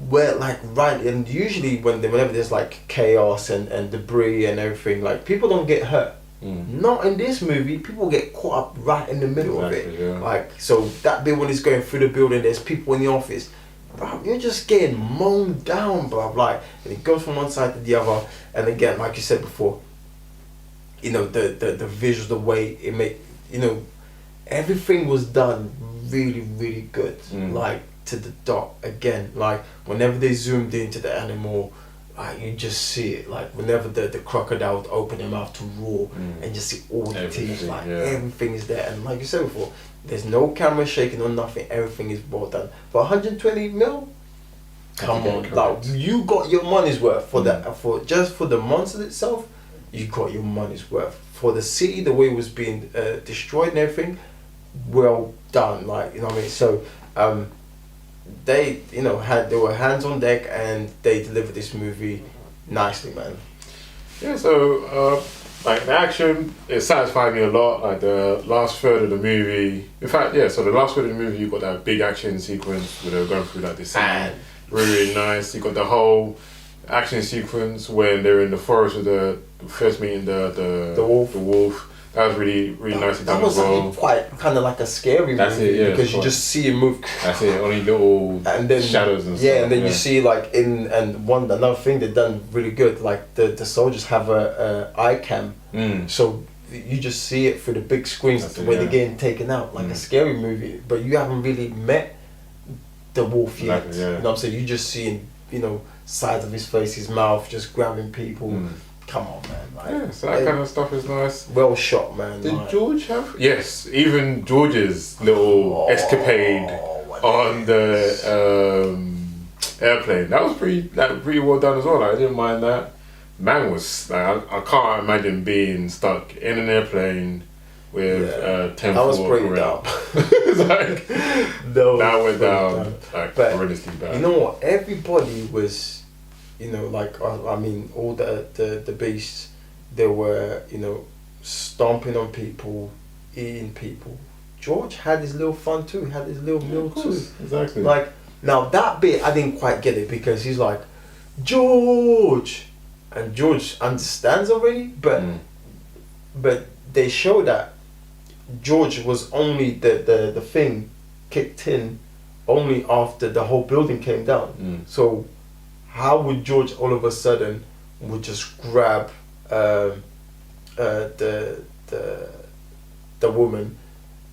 were like right, and usually whenever there's like chaos and debris and everything, like people don't get hurt. Not in this movie. People get caught up right in the middle of it. Yeah. Like, so that bit when it's going through the building, there's people in the office. Bro, you're just getting mown down, bro. Like, and it goes from one side to the other. And again, like you said before, you know, the visuals, the way it make, you know, everything was done really, really good. Like, to the dot. Again, like, whenever they zoomed into the animal, like, you just see it. Like, whenever the crocodile would open their mouth to roar, and just see all the teeth, like, everything is there. And like you said before, there's no camera shaking or nothing. Everything is well done. For 120 mil, come on, like, you got your money's worth for that. For just for the monster itself, you got your money's worth. For the city, the way it was being destroyed and everything, well done. Like, you know what I mean. So they, you know, they were hands on deck, and they delivered this movie nicely, man. Yeah, so like the action, it satisfied me a lot. Like the last third of the movie, in fact, yeah. So the last third of the movie, you got that big action sequence where they were going through like this scene, really nice. You got the whole action sequence when they're in the forest with the first meeting the wolf. That was really nicely done as well. That was quite kind of like a scary movie, because you just see it move. That's it, only little and then, shadows and stuff. Yeah, and then you see like another thing they've done really good, like the soldiers have a eye cam, so you just see it through the big screens where they're getting taken out, like a scary movie. But you haven't really met the wolf yet. Exactly, yeah. You know what I'm saying? You just seeing, you know, sides of his face, his mouth, just grabbing people. Come on, man. Like, yeah, so that kind of stuff is nice. Well shot, man. Did George have? Yes, even George's little escapade on the airplane. That was pretty well done as well. Like, I didn't mind that. Man was like, I can't imagine being stuck in an airplane with 10 that was pretty dumb. It's like, that went down like horrendously bad. You know what? Everybody was, you know, like, I mean, all the beasts, they were, you know, stomping on people, eating people. George had his little fun too, had his little meal too. Exactly. Like, now that bit, I didn't quite get it, because he's like, George! And George understands already, but they show that George was only the thing kicked in only after the whole building came down. So how would George all of a sudden would just grab the woman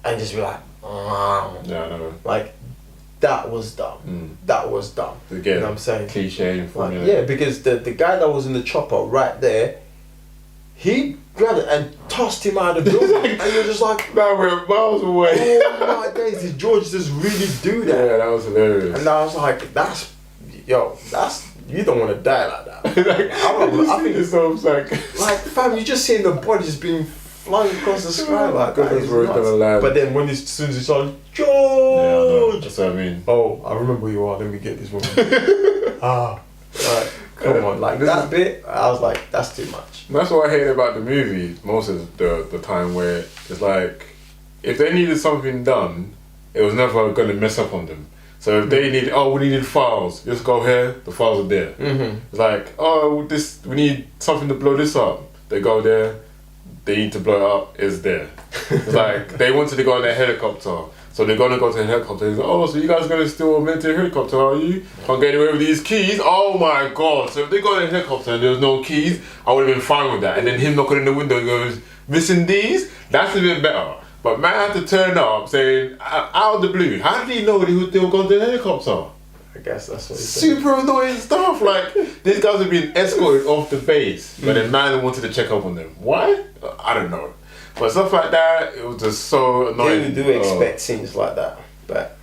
and just be like, yeah, I know. Like, that was dumb. That was dumb. Again, you know what I'm saying? Cliche. Like, yeah, because the guy that was in the chopper right there, he grabbed it and tossed him out of the building. And you're just like, man, we're miles away. Oh my days, did George just really do that? Yeah, that was hilarious. And I was like, that's, you don't want to die like that. Like, I think it's so like fam, you just seeing the body just being flung across the sky like that. That's where it's gonna land. But then when as soon as it's on, George! Yeah, that's what I mean. Oh, I remember who you are, let me get this woman. Right, come on. Like, that bit, I was like, that's too much. That's what I hate about the movie most of the time, where it's like, if they needed something done, it was never going to mess up on them. So if they needed, we needed files, just go here, the files are there. It's like, we need something to blow this up. They go there, they need to blow it up, it's there. It's like they wanted to go on their helicopter. So they're gonna go to the helicopter. He's like, oh, so you guys gonna steal a military helicopter, are you? Can't get away with these keys? Oh my god. So if they got in a helicopter and there was no keys, I would have been fine with that. And then him knocking on the window goes, missing these? That's a bit better. But man had to turn up saying, out of the blue, how did he know they were going to the helicopter? I guess that's what he's saying. Super annoying stuff. Like, these guys have been escorted off the base, but then man wanted to check up on them. Why? I don't know. But stuff like that, it was just so annoying. You do expect scenes like that, but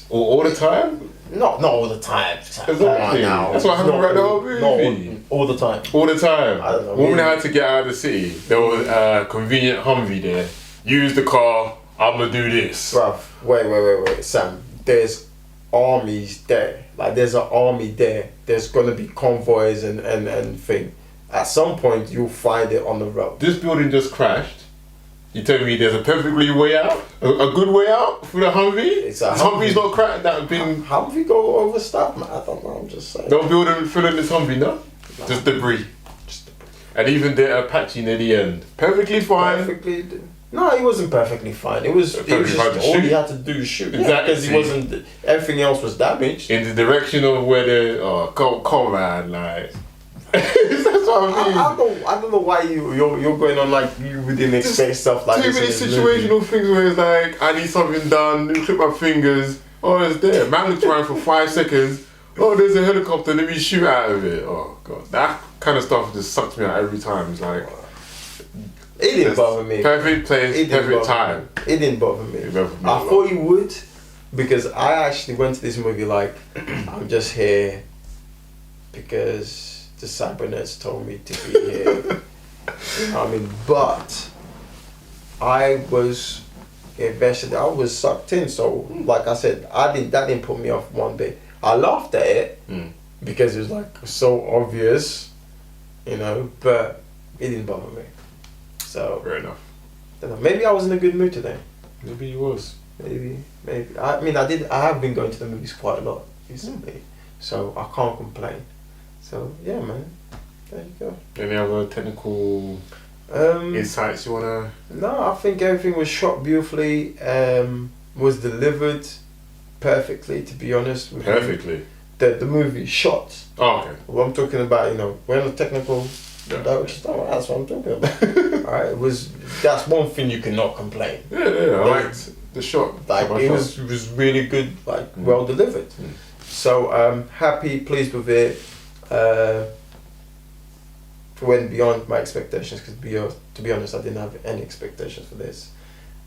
all the time? not all the time. Exactly. That's what happened right the whole movie. Not all the time. All the time. I don't know, Woman maybe. had to get out of the city. There was a convenient Humvee there. Use the car. I'm gonna do this. Bruv, wait, Sam. There's armies there. Like there's an army there. There's gonna be convoys and thing. At some point, you'll find it on the road. This building just crashed. You tell me there's a perfectly way out, a good way out for the Humvee? It's a Humvee's not cracked. That been How do we go over stuff, man? I don't know. I'm just saying. no building filling this Humvee, no. Just debris. And even the Apache near the end, perfectly fine. Perfectly. No, he wasn't perfectly fine. It was Perfectly just fine to all shoot. he had to do is shoot. Exactly. Because he wasn't. Everything else was damaged. In the direction of where the come on, like. That's what I mean. I don't know why you're going on like you didn't expect stuff like Too this. many in this movie. situational things where it's like, I need something done, let me clip my fingers, oh it's there. Man looks around for 5 seconds, oh there's a helicopter, let me shoot out of it. Oh god, that kind of stuff just sucks me out every time. It's like, It didn't bother me. perfect place, It didn't perfect bother time. me. It didn't bother me. It bothered me I a lot. thought he would, because I actually went to this movie like, I'm just here because the cybernetics told me to be here. I mean, but I was invested. I was sucked in. So, like I said, that didn't put me off one bit. I laughed at it because it was like so obvious, you know. But it didn't bother me. So Fair enough. I don't know, maybe I was in a good mood today. Maybe he was. Maybe. I mean, I have been going to the movies quite a lot recently, so I can't complain. So yeah, man. There you go. Any other technical insights you wanna? No, I think everything was shot beautifully. Was delivered perfectly. To be honest with you. Perfectly. The movie shot. Oh, okay. What I'm talking about, you know, we're on the technical. That's what I'm talking about. Alright, that's one thing you cannot complain. Yeah, I liked the shot. Like Shot by it shot. was really good, like well delivered. So happy, pleased with it. Went beyond my expectations because to be honest, I didn't have any expectations for this.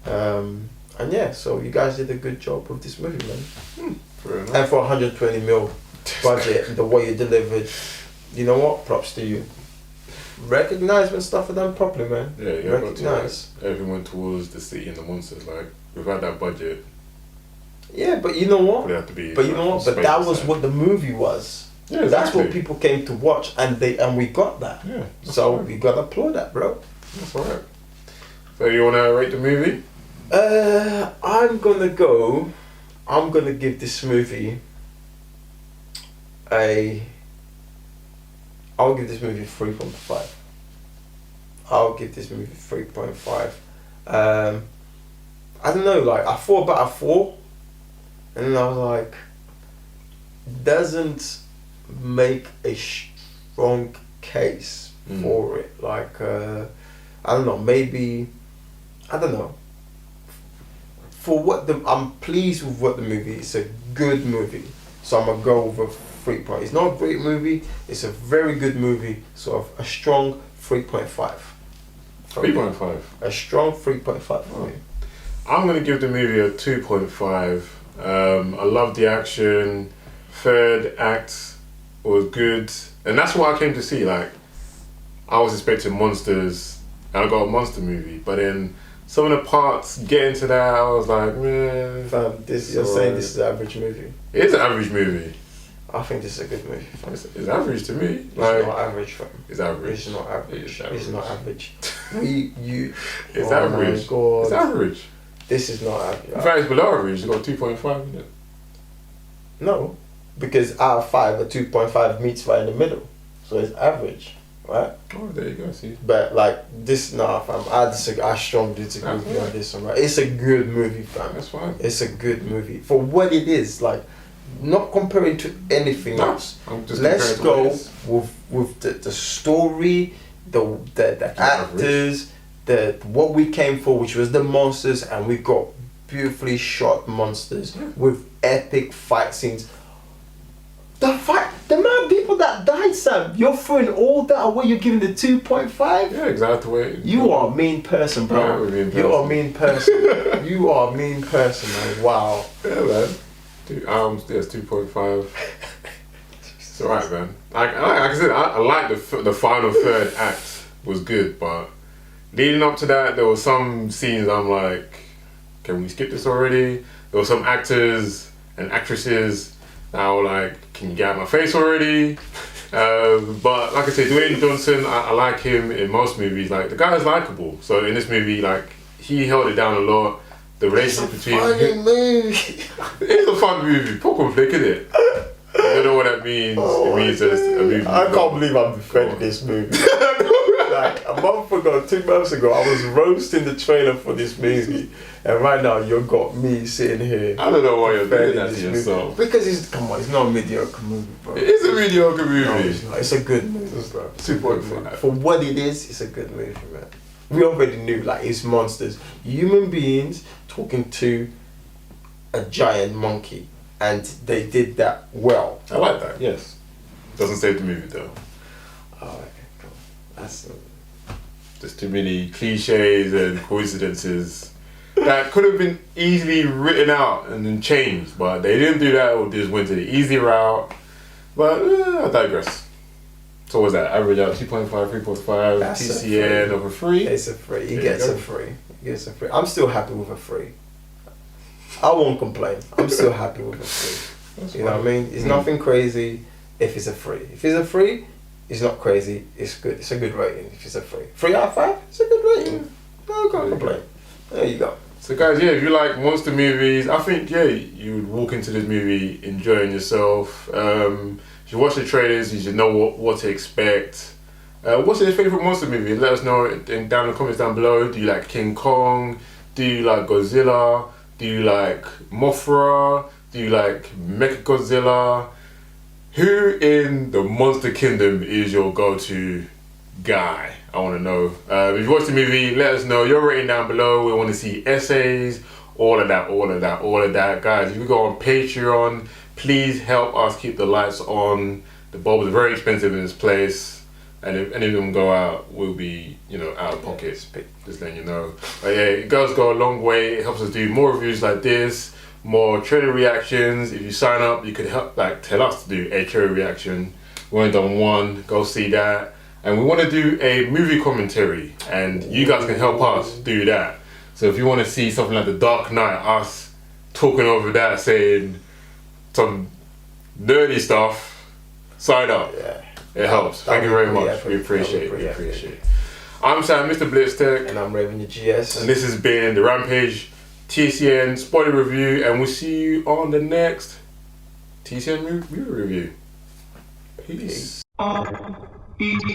And yeah, so you guys did a good job with this movie, man. Fair enough. And for 120 mil budget, the way you delivered, you know what? Props to you. Recognize when stuff are done properly, man. Yeah, yeah. Recognize. Everything went towards the city and the monsters. Like without that budget, Yeah, but you know what? would have to be. But you know what? But that was what the movie was. Yeah, That's exactly. what people came to watch, and we got that. Yeah. So alright. we gotta applaud that, bro. That's alright. So you wanna rate the movie? I'm gonna give this movie I'll give this movie 3.5. I'll give this movie 3.5. I don't know, like I thought about a 4, and then I was like, doesn't make a strong case for it. Like I don't know, maybe I don't know. For what I'm pleased with what the movie is. It's a good movie, so I'm gonna go with a 3 point. It's not a great movie. It's a very good movie. So a strong 3.5. 3.5. A strong 3.5 for me. I'm gonna give the movie a 2.5. I love the action. Third act was good, and that's what I came to see. Like, I was expecting monsters, and I got a monster movie, but then some of the parts get into that, I was like, man. You're saying this is an average movie. It is an average movie. I think this is a good movie. It's average to me. It's Like, not average for me. it's average. It's not average. It's average. It's not average. It's oh average. My God. It's average. This is not average. In fact, it's below average. It's got 2.5 in it. No, because out of 5, a 2.5 meets right in the middle, so it's average. right? Oh, there you go. See. But like this, nah, fam. I disagree. I strongly disagree with you on this one, right? It's a good movie, fam. That's fine. It's a good movie for what it is. Like, not comparing to anything else. I'm just Let's comparing to go what it is. with the story, the actors, the what we came for, which was the monsters, and we got beautifully shot monsters with epic fight scenes. The amount of people that died, Sam. You're throwing all that away. You're giving the 2.5. Yeah, exactly. You are a mean person, bro. Yeah, I'm a mean person. You are a mean person. You are a mean person, man. Wow. Yeah, man. There's 2.5. It's alright, man. Like I said, I like the final third act was good, but leading up to that, there were some scenes I'm like, can we skip this already? There were some actors and actresses that were like, can you get out of my face already? But like I said, Dwayne Johnson, I like him in most movies. Like, the guy is likable. So in this movie, like, he held it down a lot. The relationship between Funny movie. It's a fun movie. Proper flick, isn't it? I don't know what that means. It means it's a movie. I can't believe I'm defending this movie. Like a month ago, 2 months ago, I was roasting the trailer for this movie, and right now you've got me sitting here. I don't know why you're doing that this to movie. yourself. Because it's not a mediocre movie, bro. It is a mediocre movie. No, it's not. It's a good movie, bro. 2.5. For what it is, it's a good movie, man. We already knew, like, it's monsters, human beings talking to a giant monkey, and they did that well. I like that. Yes. Doesn't save the movie though. Oh, okay, cool. That's There's too many cliches and coincidences that could have been easily written out and then changed, but they didn't do that. Or just went to the easy route. But I digress. So what was that? Average out 2.5, 3.5, That's TCN over 3. It's a free. He There gets you go. a free. He gets a free. I'm still happy with a free. I won't complain. I'm still happy with a free. You know what I mean? It's nothing crazy if it's a free. If it's a free, it's not crazy. It's good. It's a good rating if it's a free. 3 out of 5, it's a good rating. No, I can't complain. There you go. So guys, yeah, if you like monster movies, I think, yeah, you would walk into this movie enjoying yourself. If you watch the trailers, you should know what to expect. What's your favourite monster movie? Let us know down in the comments down below. Do you like King Kong? Do you like Godzilla? Do you like Mothra? Do you like Mechagodzilla? Who in the Monster Kingdom is your go-to guy? I want to know. If you watched the movie, let us know. Your rating down below. We want to see essays, all of that. Guys, if you go on Patreon, please help us keep the lights on. The bulbs are very expensive in this place, and if any of them go out, we'll be, out of pocket. Just letting you know. But yeah, it does go a long way. It helps us do more reviews like this, more trailer reactions. If you sign up, you could help, tell us to do a trailer reaction. We only done one. Go see that. And we want to do a movie commentary, and you guys can help us do that. So if you want to see something like The Dark Knight, us talking over that, saying some nerdy stuff, sign up. Yeah. It helps. Thank you very much. We appreciate it. I'm Sam, Mr. Blitz Tech. And I'm Raven the GS. And this has been the Rampage TCN spoiler review, and we'll see you on the next TCN movie review. Peace. Peace.